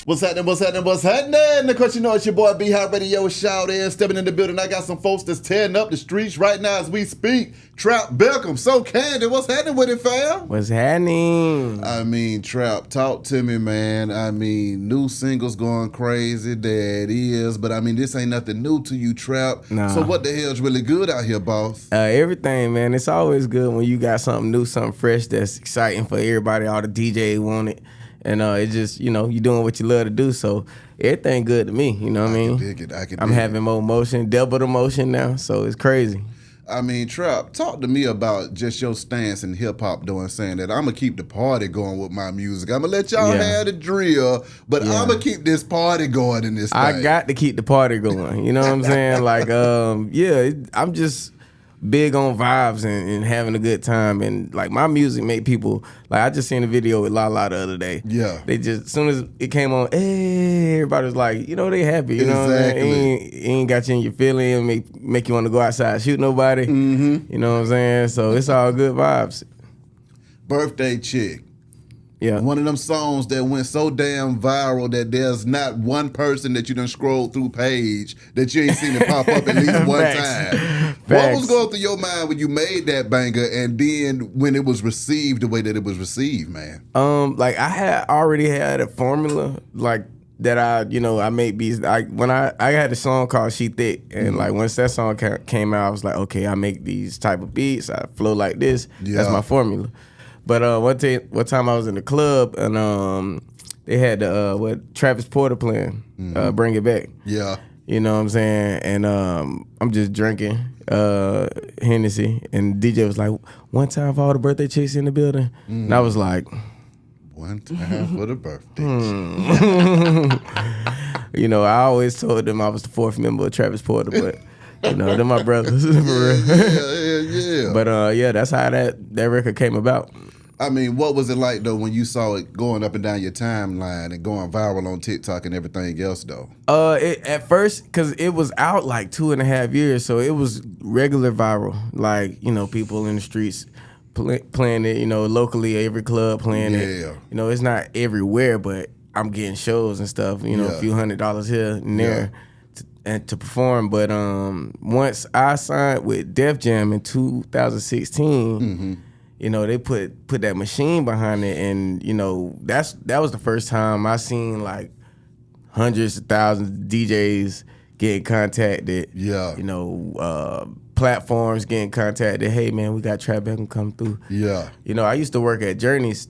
What's happening? What's happening? What's happening? Of course, you know it's your boy B-High Radio Shout in, stepping in the building. I got some folks that's tearing up the streets right now as we speak. Trap, Beckham, SoCandy. What's happening with it, fam? What's happening? I mean, Trap, talk to me, man. I mean, new singles going crazy. There it is. But I mean, this ain't nothing new to you, Trap. Nah. So what the hell's really good out here, boss? Everything, man. It's always good when you got something new, something fresh that's exciting for everybody. All the DJs want it. And it's just, you know, you doing what you love to do. So everything good to me, you know what I mean? Can dig it. I can I'm dig having more motion, double the motion now. So it's crazy. I mean, Trap, talk to me about just your stance in hip-hop doing, saying that I'm going to keep the party going with my music. I'm going to let y'all have the drill, but I'm going to keep this party going in this thing. I got to keep the party going. You know what I'm saying? Like, I'm just big on vibes and having a good time. And, like, my music make people, like, I just seen a video with La the other day. Yeah. They just, as soon as it came on, hey, everybody was like, you know, they happy. You know what I mean? It ain't got you in your feeling, make you want to go outside, shoot nobody. Mm-hmm. You know what I'm saying? So it's all good vibes. Birthday Chick. Yeah. One of them songs that went so damn viral that there's not one person that you done scrolled through page that you ain't seen it pop up at least one time. What was going through your mind when you made that banger and then when it was received the way that it was received, man? Like I already had a formula like that I make beats. I had a song called She Thick, and like once that song came out, I was like, okay, I make these type of beats. I flow like this. Yeah. That's my formula. But one time I was in the club and they had Travis Porter playing, Bring It Back. Yeah. You know what I'm saying? And I'm just drinking Hennessy, and DJ was like, one time for all the birthday chicks in the building. And I was like, one time for the birthday You know, I always told them I was the fourth member of Travis Porter, but you know, they're my brothers. For real. Yeah. But that's how that record came about. I mean, what was it like, though, when you saw it going up and down your timeline and going viral on TikTok and everything else, though? At first, because it was out like 2.5 years, so it was regular viral. Like, you know, people in the streets playing it, you know, locally, every club playing it. You know, it's not everywhere, but I'm getting shows and stuff, you know, a few $100s here and there to perform. But once I signed with Def Jam in 2016, you know, they put that machine behind it, and you know that was the first time I seen like hundreds of thousands of DJs getting contacted. Yeah, you know, platforms getting contacted. Hey man, we got Trap Beckham come through. Yeah, you know, I used to work at Journeys,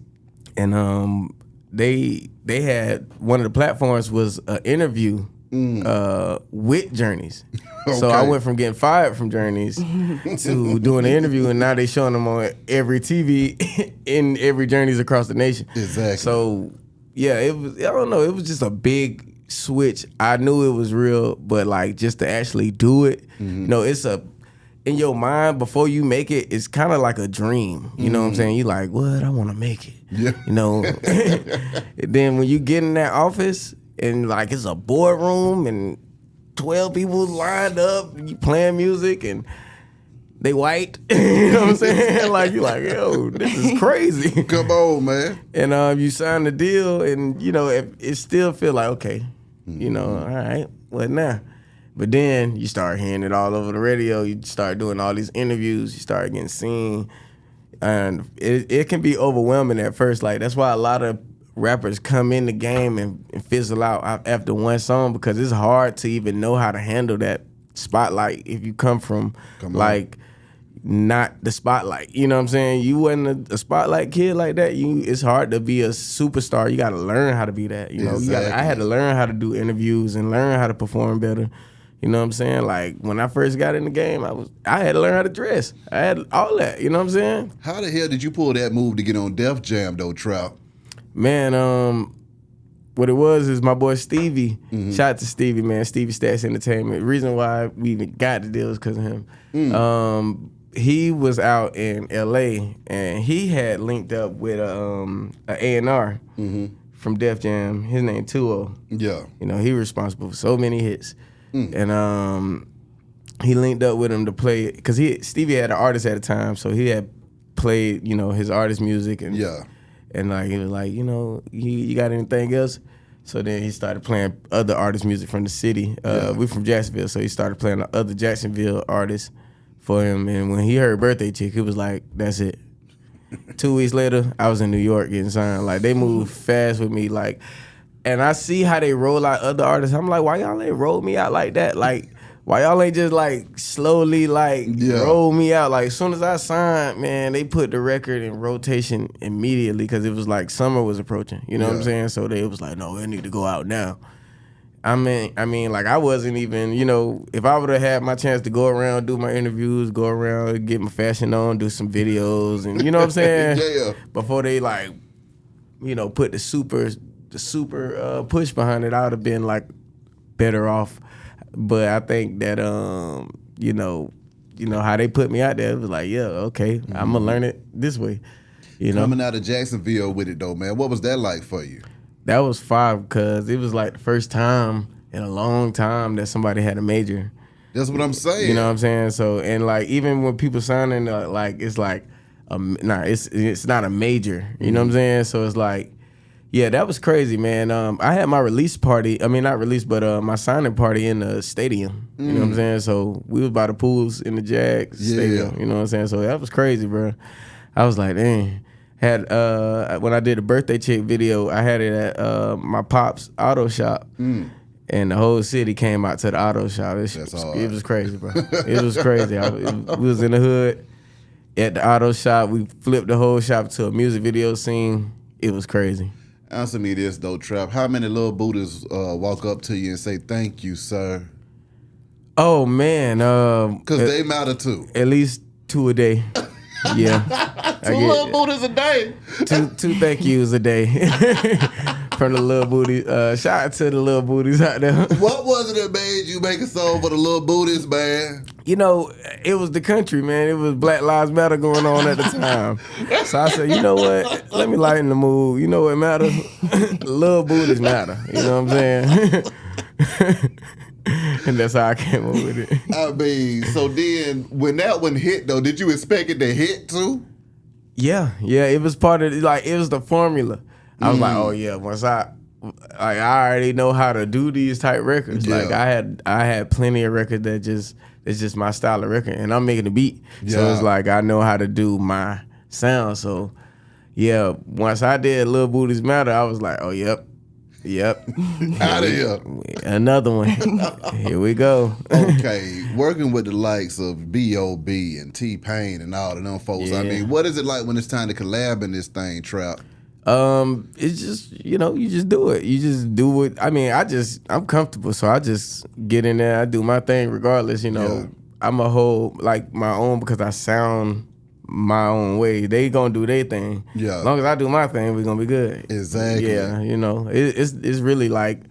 and they had one of the platforms was an interview with Journeys. Okay. So I went from getting fired from Journeys to doing an interview, and now they showing them on every TV in every Journeys across the nation. Exactly. So yeah, it was, I don't know, it was just a big switch. I knew it was real, but like just to actually do it, you know, it's in your mind before you make it, it's kind of like a dream. You know what I'm saying? You like, what? I want to make it. Yeah. You know. And then when you get in that office and like it's a boardroom and 12 people lined up, you playing music and they white. You know what I'm saying? Like you like, yo, this is crazy. Come on, man. And you sign the deal, and you know, it still feel like, okay, you know, all right, what now? But then you start hearing it all over the radio. You start doing all these interviews. You start getting seen, and it can be overwhelming at first. Like that's why a lot of rappers come in the game and fizzle out after one song, because it's hard to even know how to handle that spotlight if you come from like not the spotlight. You know what I'm saying? You wasn't a spotlight kid like that. It's hard to be a superstar. You got to learn how to be that. You know, I had to learn how to do interviews and learn how to perform better. You know what I'm saying? Like when I first got in the game, I had to learn how to dress. I had all that. You know what I'm saying? How the hell did you pull that move to get on Def Jam though, Trout? Man, what it was is my boy Stevie. Shout out to Stevie, man. Stevie Stats Entertainment. The reason why we even got the deal is because of him. He was out in L.A. and he had linked up with an A&R from Def Jam. His name Tuo. Yeah. You know, he was responsible for so many hits. And he linked up with him to play, because Stevie had an artist at the time, so he had played, you know, his artist music, and like he was like, you know, you got anything else? So then he started playing other artists' music from the city. We from Jacksonville, so he started playing other Jacksonville artists for him. And when he heard Birthday Chick, he was like, that's it. 2 weeks later, I was in New York getting signed. Like, they moved fast with me. Like, and I see how they roll out other artists. I'm like, why y'all ain't roll me out like that? Like, why y'all ain't just like slowly like roll me out? Like, as soon as I signed, man, they put the record in rotation immediately because it was like summer was approaching. You know what I'm saying? So they was like, no, we need to go out now. I mean, like, I wasn't even, you know, if I would have had my chance to go around, do my interviews, go around, get my fashion on, do some videos, and you know what I'm saying? Before they like, you know, put the super push behind it, I would have been like better off. But I think that you know how they put me out there, it was like, yeah, okay, I'm gonna learn it this way. You know, coming out of Jacksonville with it though, man. What was that like for you? That was fire because it was like the first time in a long time that somebody had a major. That's what I'm saying. You know what I'm saying? So, and like, even when people signing, like, it's like, it's not a major. You know what I'm saying? So it's like, yeah, that was crazy, man. I had my release party. I mean, not release, but my signing party in the stadium. You know what I'm saying? So we was by the pools in the Jag stadium. You know what I'm saying? So that was crazy, bro. I was like, dang. Had when I did the Birthday Chick video, I had it at my pop's auto shop, and the whole city came out to the auto shop. It was crazy, bro. It was crazy. We was in the hood at the auto shop. We flipped the whole shop to a music video scene. It was crazy. Answer me this though, Trap. How many Lil Booties walk up to you and say thank you, sir? Oh man, because they matter too. At least 2 a day. Yeah. 2 Lil Booties a day. Two thank yous a day from the Lil Booty. Shout out to the Lil Booties out there. What was it that made you make a song for the Lil Booties, man? You know, it was the country, man. It was Black Lives Matter going on at the time. So I said, you know what? Let me lighten the mood. You know what matters? Lil Booties matter. You know what I'm saying? And that's how I came up with it. I mean, so then when that one hit though, did you expect it to hit too? Yeah, it was part of it was the formula. I was like, oh yeah, once I already know how to do these type records. Yeah. Like I had plenty of records it's just my style of record, and I'm making the beat. Yeah. So it's like I know how to do my sound. So yeah, once I did Lil Booties Matter, I was like, oh yep. Out of here. Another one. Here we go. Okay, working with the likes of B.O.B. and T-Pain and all of them folks. Yeah. I mean, what is it like when it's time to collab in this thing, Trap? It's just, you just do it. You just do it. I mean, I'm comfortable, so I just get in there. I do my thing regardless, Yeah. I'm a whole, like, my own because I sound my own way. They gonna do their thing. Yeah. As long as I do my thing, we gonna be good. Exactly. Yeah, it's really like,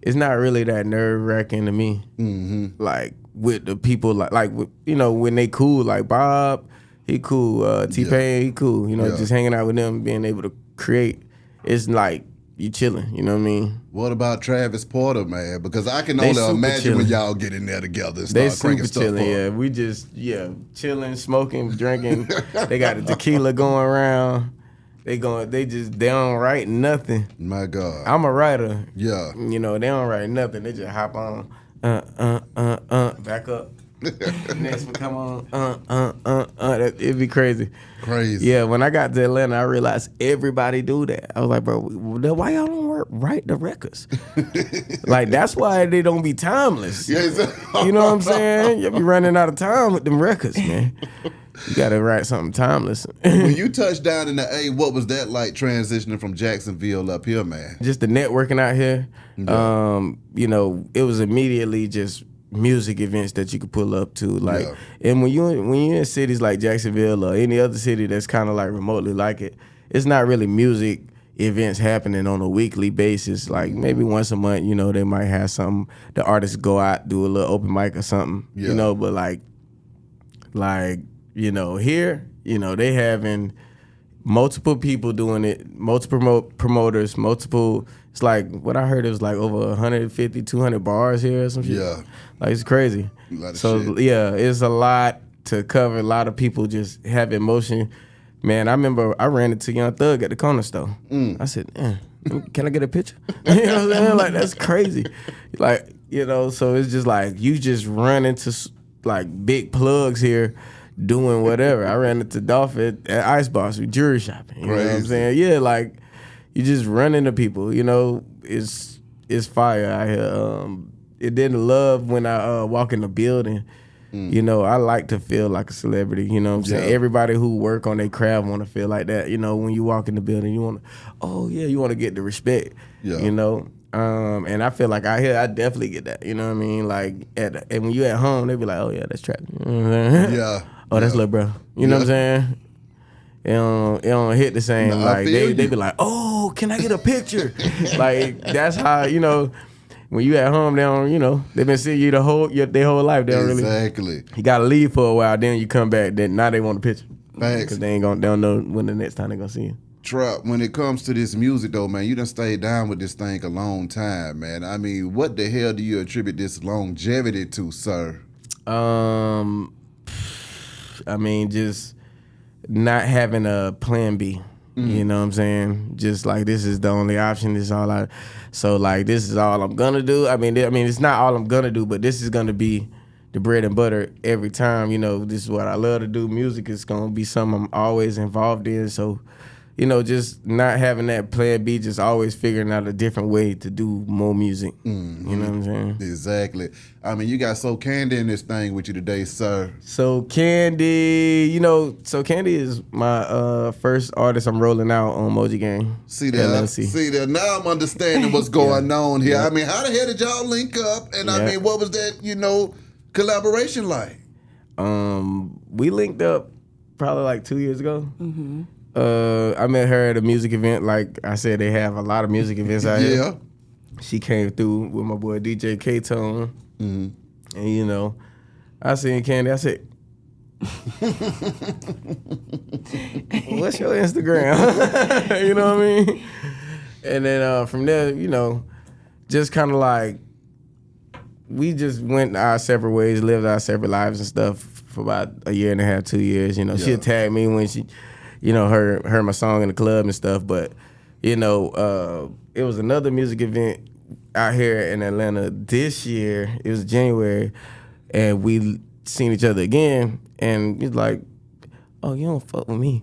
it's not really that nerve wracking to me. Mm-hmm. Like with the people, like when they cool, like Bob, he cool. T-Pain, he cool. Just hanging out with them, being able to create. It's like you chilling. You know what I mean? What about Travis Porter, man? Because I can only imagine when y'all get in there together and start cranking stuff up. Yeah, we just chilling, smoking, drinking. They got the tequila going around. They don't write nothing. My God. I'm a writer. Yeah. They don't write nothing. They just hop on, back up. Next one come on, it'd be crazy. Crazy. Yeah, when I got to Atlanta, I realized everybody do that. I was like, bro, why y'all don't write the records? Like, that's why they don't be timeless. Yes. You know what I'm saying? You be running out of time with them records, man. You gotta write something timeless. When you touched down in the A, what was that like transitioning from Jacksonville up here, man? Just the networking out here. Yeah. It was immediately just music events that you could pull up to, like, and when you're in cities like Jacksonville or any other city that's kind of like remotely like it, it's not really music events happening on a weekly basis. Like maybe once a month, they might have something. The artists go out, do a little open mic or something, but like here, they having multiple people doing it, multiple promoters, multiple. It's like what I heard. It was like over 150, 200 bars here or some shit. Yeah, like it's crazy. A lot of shit. Yeah, it's a lot to cover. A lot of people just have emotion. Man, I remember I ran into Young Thug at the corner store. I said, Can I get a picture? You know what I'm saying? Like, that's crazy. Like, you know, so it's just like, you just run into like big plugs here doing whatever. I ran into Dolph at Icebox with jewelry shopping. You know what I'm saying? Yeah, like, you just run into people, you know, it's fire out here. It didn't love when I walk in the building. You know, I like to feel like a celebrity, you know what I'm saying? Everybody who work on their craft want to feel like that. You know, when you walk in the building, you want to, you want to get the respect, you know? And I feel like out here, I definitely get that, you know what I mean? Like, and when you at home, they be like, oh, yeah, that's Trap. You know what I'm saying? Yeah. Oh, that's Lil Bro. You know what I'm saying? It don't hit the same. No, like, they be like, oh, can I get a picture? Like, that's how, you know, when you at home, they don't, you know, they've been seeing you their whole life. They don't really. You gotta leave for a while, then you come back. Then now they want a picture. Thanks. Because they don't know when the next time they gonna see you. Trap, when it comes to this music though, man, you done stayed down with this thing a long time, man. I mean, what the hell do you attribute this longevity to, sir? I mean, just not having a plan B. You know what I'm saying? Just like, this is the only option. This is all so like, this is all I'm gonna do. I mean, it's not all I'm gonna do, but this is gonna be the bread and butter every time. You know, this is what I love to do. Music is gonna be something I'm always involved in. So, you know, just not having that plan B, just always figuring out a different way to do more music. You know what I'm saying? Exactly. I mean, you got SoCandy in this thing with you today, sir. SoCandy, you know, SoCandy is my first artist I'm rolling out on Moji Gang. See there. Now I'm understanding what's going on here. I mean, how the hell did y'all link up? And I mean, what was that, you know, collaboration like? We linked up probably like 2 years ago. I met her at a music event. Like I said, they have a lot of music events out here. She came through with my boy DJ K-Tone. And, you know, I seen Candy. I said, what's your Instagram? You know what I mean? And then from there, you know, just kind of like, we just went our separate ways, lived our separate lives and stuff for about a year and a half, 2 years. You know, she'd tag me when she... you know, heard my song in the club and stuff, but, you know, it was another music event out here in Atlanta this year. It was January, and we seen each other again, and he's like, oh, you don't fuck with me.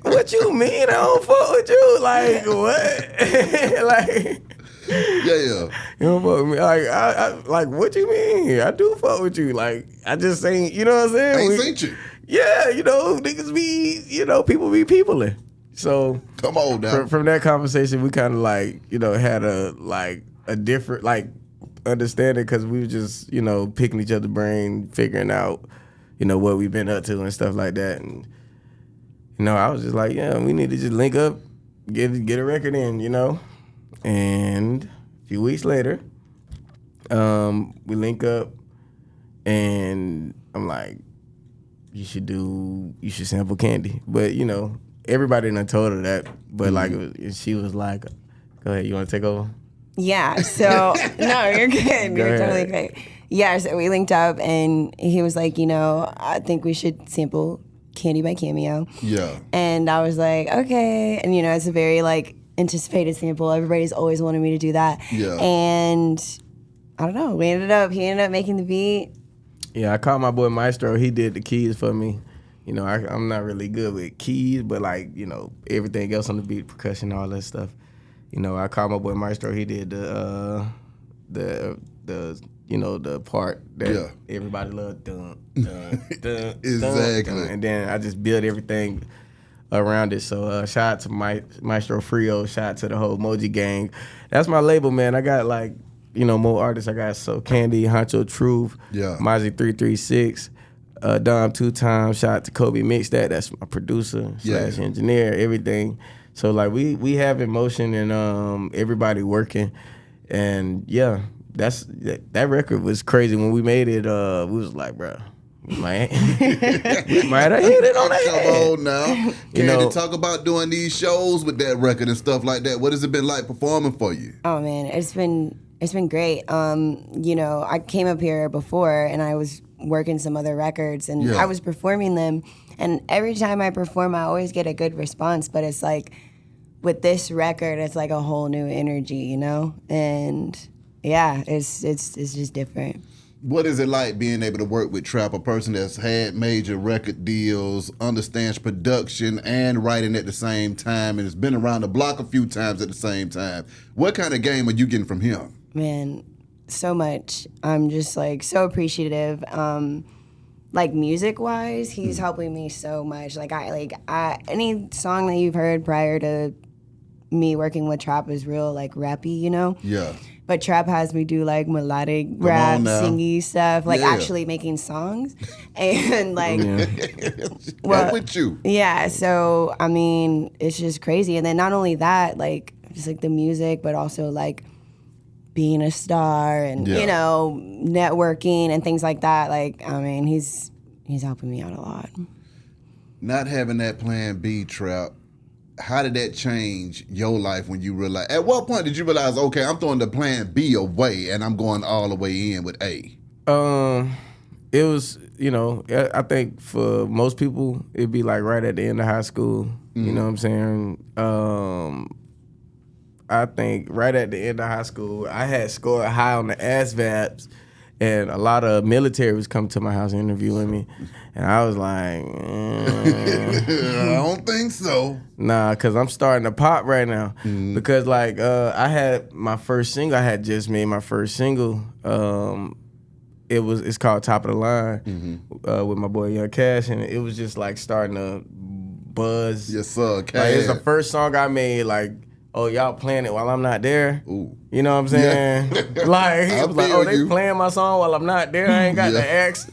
What you mean I don't fuck with you? Like, what? Like... You don't fuck with me. Like, I like, what you mean? I do fuck with you. Like, I just ain't, you know what I'm saying? I ain't seen you. Yeah, you know, niggas be, you know, people be peopling. So come on now. From that conversation, we kind of like, you know, had a different like understanding, because we were just, you know, picking each other's brain, figuring out, you know, what we've been up to and stuff like that. And, you know, I was just like, yeah, we need to just link up, get a record in, you know. And a few weeks later, we link up, and I'm like, you should sample Candy. But, you know, everybody done told her that. But, like, she was like, go ahead, you want to take over? Yeah, so, no, you're good. You're totally great. Yeah, so we linked up, and he was like, you know, I think we should sample Candy by Cameo. Yeah. And I was like, okay. And, you know, it's a very, like, anticipated sample. Everybody's always wanted me to do that. Yeah. And, I don't know, he ended up making the beat. Yeah, I called my boy Maestro. He did the keys for me. You know, I'm not really good with keys, but like, you know, everything else on the beat, percussion, all that stuff. You know, I called my boy Maestro. He did the you know, the part that everybody loved. Dun, dun, dun, exactly. Dun, and then I just built everything around it. So shout out to Maestro Frio. Shout out to the whole Moji Gang. That's my label, man. I got like, you know, more artists. I got SoCandy, Honcho Truth, Mozzie 336, Dom 2 Times. Shout out to Kobe Mix that's my producer / engineer, everything. So like we have emotion and everybody working, and that record was crazy. When we made it, we was like, bro, we might have hit it on that. Come on now. Can you talk about doing these shows with that record and stuff like that? What has it been like performing for you? Oh man, it's been great. You know, I came up here before and I was working some other records and I was performing them, and every time I perform I always get a good response, but it's like with this record, it's like a whole new energy, you know? And yeah, it's just different. What is it like being able to work with Trap, a person that's had major record deals, understands production and writing at the same time, and has been around the block a few times at the same time? What kind of game are you getting from him? Man, so much. I'm just like so appreciative. Like music wise, he's helping me so much. Like I any song that you've heard prior to me working with Trap is real like rappy, you know? Yeah. But Trap has me do like melodic rap, singy stuff, like actually making songs. And like well, with you. Yeah, so I mean, it's just crazy. And then not only that, like just like the music, but also like being a star and you know, networking and things like that. Like, I mean, he's helping me out a lot. Not having that plan B, Trap, how did that change your life when you realized, at what point did you realize, okay, I'm throwing the plan B away and I'm going all the way in with A? It was, you know, I think for most people, it'd be like right at the end of high school. You know what I'm saying? I think right at the end of high school, I had scored high on the ASVABs, and a lot of military was coming to my house interviewing me. And I was like, I don't think so. Nah, because I'm starting to pop right now. Because, like, I had my first single. I had just made my first single. It's called Top of the Line with my boy Young Cash. And it was just, like, starting to buzz. Yes, sir, Cash. Like, it's the first song I made, like, oh, y'all playing it while I'm not there. Ooh. You know what I'm saying? Yeah. Like, it was like, oh, they you. playing my song while I'm not there. I ain't got the axe.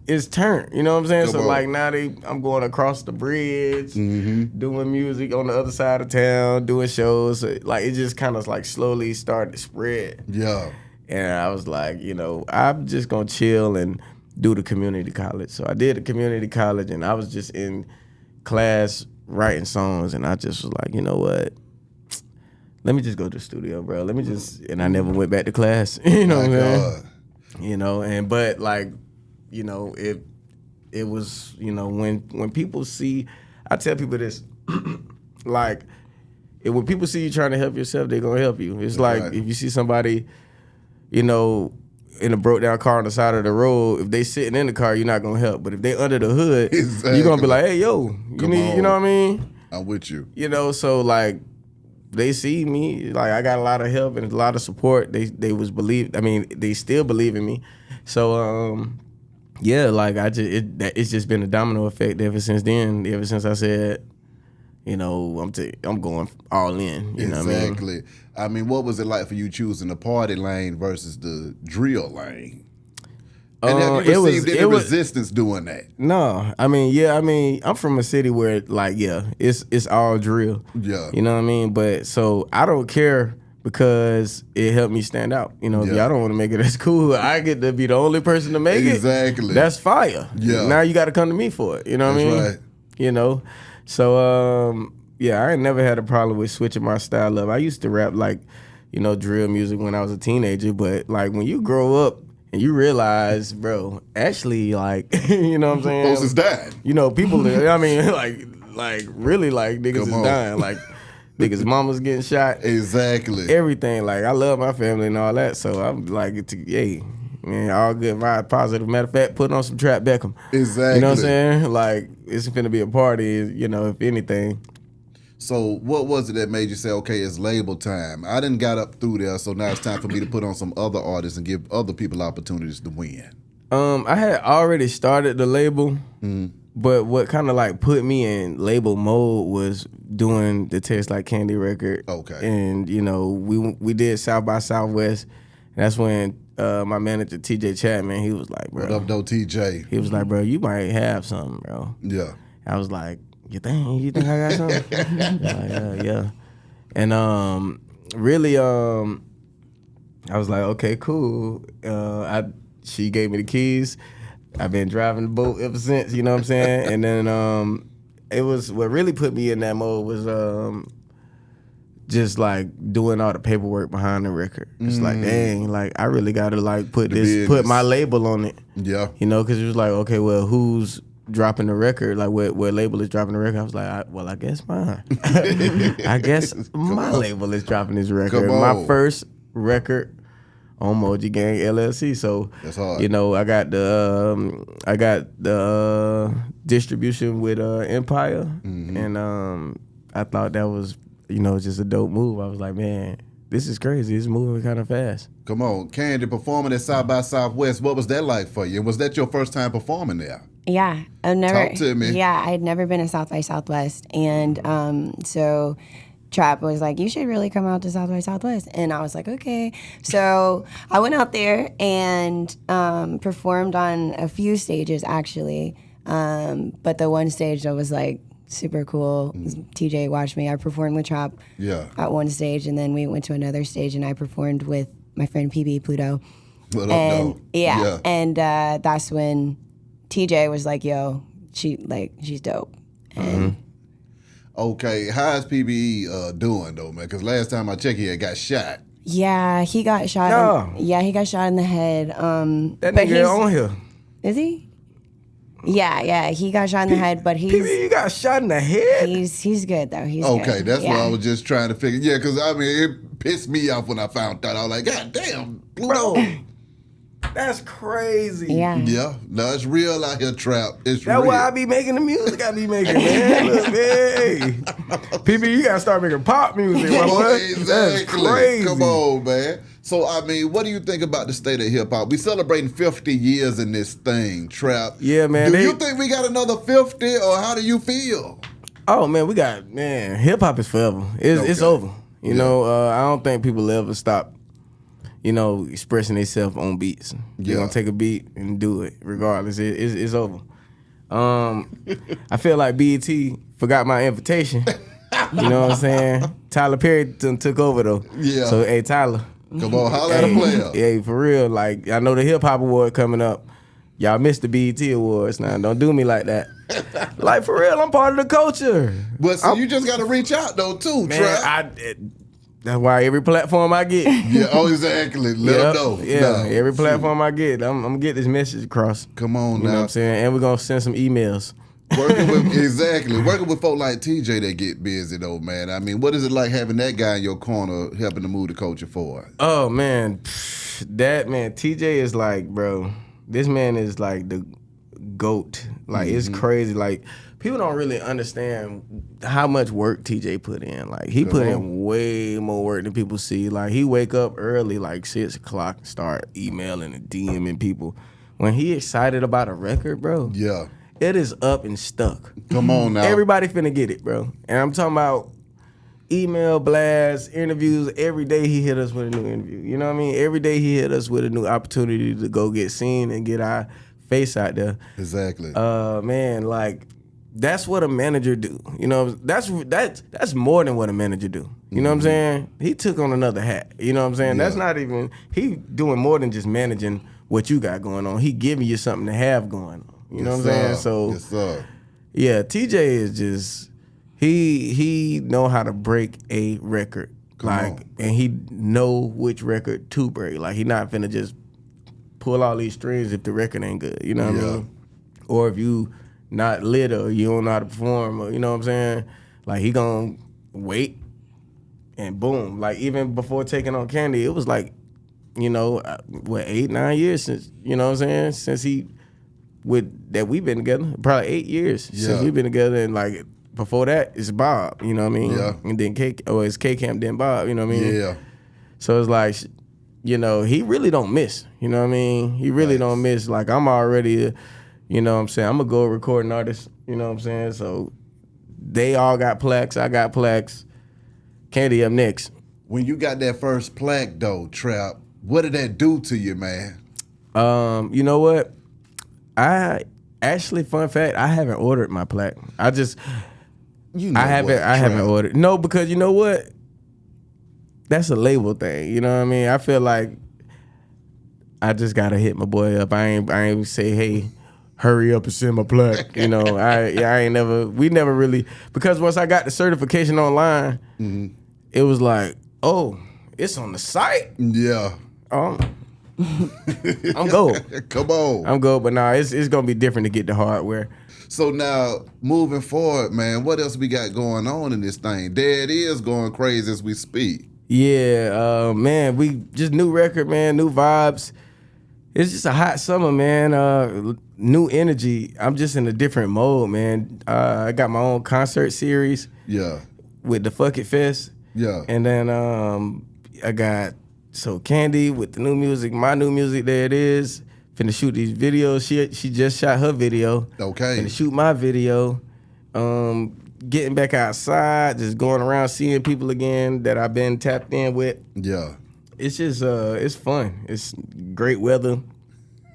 It's turned, you know what I'm saying? Come on. Like now I'm going across the bridge, doing music on the other side of town, doing shows. Like it just kind of like slowly started to spread. Yeah. And I was like, you know, I'm just gonna chill and do the community college. So I did the community college, and I was just in class writing songs, and I just was like, you know what? Let me just go to the studio, bro. And I never went back to class. You know what I'm saying? You know, but like, you know, it was, you know, when people see, I tell people this, like, when people see you trying to help yourself, they're gonna help you. It's like if you see somebody, you know, in a broke down car on the side of the road, if they sitting in the car, you're not gonna help. But if they under the hood, you're gonna be like, hey, yo, you know what I mean? I'm with you. You know, so like, they see me, like I got a lot of help and a lot of support. They still believe in me. So yeah, like it's just been a domino effect ever since then. Ever since I said, you know, I'm going all in. You know what I mean? Exactly. I mean, what was it like for you choosing the party lane versus the drill lane? And have you received any resistance doing that? No, I mean, I'm from a city where, like, it's all drill. Yeah. You know what I mean? But so I don't care because it helped me stand out. You know, if y'all don't want to make it, that's cool. I get to be the only person to make it. Exactly. That's fire. Yeah. Now you got to come to me for it. You know what I mean? Right. You know? So, I ain't never had a problem with switching my style up. I used to rap, like, you know, drill music when I was a teenager. But, like, when you grow up, and you realize, bro, actually, like, you know what I'm saying? Folks is dying. You know, people, I mean, like really, like, niggas is dying. Like, niggas' mamas getting shot. Exactly. Everything. Like, I love my family and all that. So I'm like, hey, man, all good vibe, positive. Matter of fact, put on some Trap Beckham. Exactly. You know what I'm saying? Like, it's finna be a party, you know, if anything. So what was it that made you say, okay, it's label time? I done got up through there, so now it's time for me to put on some other artists and give other people opportunities to win. I had already started the label, but what kind of like put me in label mode was doing the Taste Like Candy record. Okay. And, you know, we did South by Southwest. And that's when my manager, TJ Chapman, he was like, bro. What up, though, TJ? He was like, bro, you might have something, bro. Yeah. I was like, you think I got something? Yeah. And really, I was like, okay, cool. She gave me the keys. I've been driving the boat ever since, you know what I'm saying? And then it was, what really put me in that mode was just like doing all the paperwork behind the record. It's like, dang, like I really gotta like put my label on it. Yeah. You know, because it was like, okay, well, who's dropping the record, like what label is dropping the record, I was like, I guess mine. I guess my label is dropping this record. My first record on Moji Gang LLC. So that's hard. You know, I got the distribution with Empire, and I thought that was, you know, just a dope move. I was like, man, this is crazy. It's moving kind of fast. Come on, Candy, performing at South by Southwest. What was that like for you? Was that your first time performing there? Yeah, I've never. Talk to me. Yeah, I had never been to South by Southwest, and so Trap was like, "You should really come out to South by Southwest," and I was like, "Okay." So I went out there and performed on a few stages actually, but the one stage that was like super cool. TJ watched me. I performed with Trap at one stage, and then we went to another stage, and I performed with my friend PB Pluto. What and up, and that's when TJ was like, "Yo, she's dope." And okay, how's PBE doing though, man? Because last time I checked, he had got shot. Yeah, he got shot. He got shot in the head. That nigga on here. Is he? Yeah, he got shot in the head, but PBE got shot in the head. He's good though. He's okay. good. That's what I was just trying to figure. Yeah, because I mean, it pissed me off when I found out. I was like, God damn, Pluto. That's crazy. Yeah. Yeah. No, it's real out here, Trap. It's That's real. why I be making the music I be making, man. Look, hey. PB, you gotta start making pop music, my boy. Exactly. That's crazy. Come on, man. So, I mean, what do you think about the state of hip-hop? We celebrating 50 years in this thing, Trap. Yeah, man. Do you think we got another 50, or how do you feel? Oh, man, hip-hop is forever. It's over. You know, I don't think people ever stop, you know, expressing themselves on beats. You're gonna take a beat and do it regardless. It's over. I feel like BET forgot my invitation. You know what I'm saying? Tyler Perry took over though. Yeah. So hey, Tyler, come on, holla at a player. Hey, for real. Like, I know the hip hop award coming up. Y'all missed the BET awards now. Don't do me like that. Like, for real, I'm part of the culture. But so you just got to reach out though too, Man, Trap. That's why every platform I get. Yeah, oh, exactly. Let them know. Yeah, every platform I get, I'm gonna get this message across. Come on now. You know what I'm saying? And we're gonna send some emails. Working with folk like TJ that get busy though, man. I mean, what is it like having that guy in your corner helping to move the culture forward? Oh man, TJ is like, bro, this man is like the GOAT. Like, it's crazy. Like, people don't really understand how much work TJ put in. Like, he put in way more work than people see. Like, he wake up early, like 6 o'clock, and start emailing and DMing people. When he excited about a record, bro, it is up and stuck. Come on now. Everybody finna get it, bro. And I'm talking about email blasts, interviews. Every day he hit us with a new interview. You know what I mean? Every day he hit us with a new opportunity to go get seen and get our face out there. Exactly. Man, like, that's what a manager do. You know, that's more than what a manager do. You know what I'm saying? He took on another hat. You know what I'm saying? That's not even, he doing more than just managing what you got going on. He giving you something to have going on. You know what I'm saying? So, yeah, TJ is just, he know how to break a record. And he know which record to break. Like, he not finna just pull all these strings if the record ain't good. You know what I mean? Or if you not lit or you don't know how to perform, or, you know what I'm saying? Like, he gonna wait and boom. Like, even before taking on Candy, it was like, you know, 8-9 years since, you know what I'm saying? Since that we've been together. Probably 8 years since we've been together. And like, before that, it's Bob, you know what I mean? Yeah. And then it's K-Camp, then Bob, you know what I mean? Yeah. So it's like, you know, he really don't miss, you know what I mean? He really don't miss. Like, I'm already, you know what I'm saying? I'm a go recording artist, you know what I'm saying? So they all got plaques, I got plaques. Candy up next. When you got that first plaque though, Trap, what did that do to you, man? You know what? I actually, fun fact, I haven't ordered my plaque. I haven't ordered. No, because you know what? That's a label thing. You know what I mean? I feel like I just gotta hit my boy up. I ain't say, hey, hurry up and send my plaque. You know, we never really, because once I got the certification online, it was like, oh, it's on the site? Yeah. I'm gold. Come on. I'm gold, but nah, it's gonna be different to get the hardware. So now, moving forward, man, what else we got going on in this thing? There it is going crazy as we speak. Yeah, man, we just new record, man, new vibes. It's just a hot summer, man. New energy. I'm just in a different mode, man. I got my own concert series. Yeah. With the Fuck It Fest. Yeah. And then I got SoCandy with the new music, my new music. There it is. Finna shoot these videos. She just shot her video. Okay. Finna shoot my video. Getting back outside, just going around seeing people again that I've been tapped in with. Yeah. It's just it's fun. It's great weather.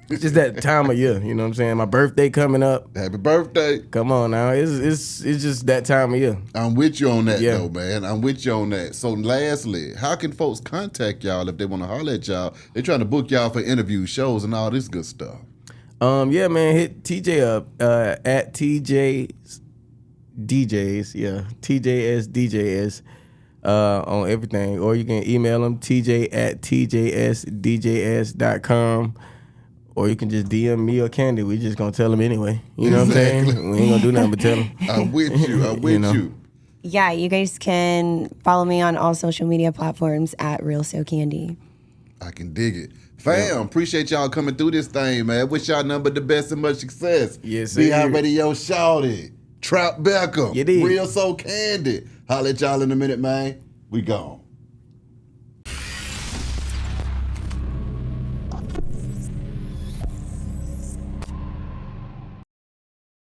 It's just that time of year, you know what I'm saying? My birthday coming up. Happy birthday. Come on now. It's just that time of year. I'm with you on that though, man. I'm with you on that. So lastly, how can folks contact y'all if they want to holler at y'all? They're trying to book y'all for interviews, shows, and all this good stuff. Yeah, man, hit TJ up at TJ's DJs, yeah, TJS DJS on everything. Or you can email them TJ at TJSDJS.com. Or you can just DM me or Candy. We just gonna tell them anyway. You know what I'm saying? We ain't gonna do nothing but tell them. I'm with you. I'm with you. Yeah, you guys can follow me on all social media platforms at Real SoCandy. I can dig it. Fam, appreciate y'all coming through this thing, man. Wish y'all nothing but the best and much success. Yes, Be sir. Hot Radio Shouted. Trap Beckham. You did. Real SoCandy. Holla at y'all in a minute, man. We gone.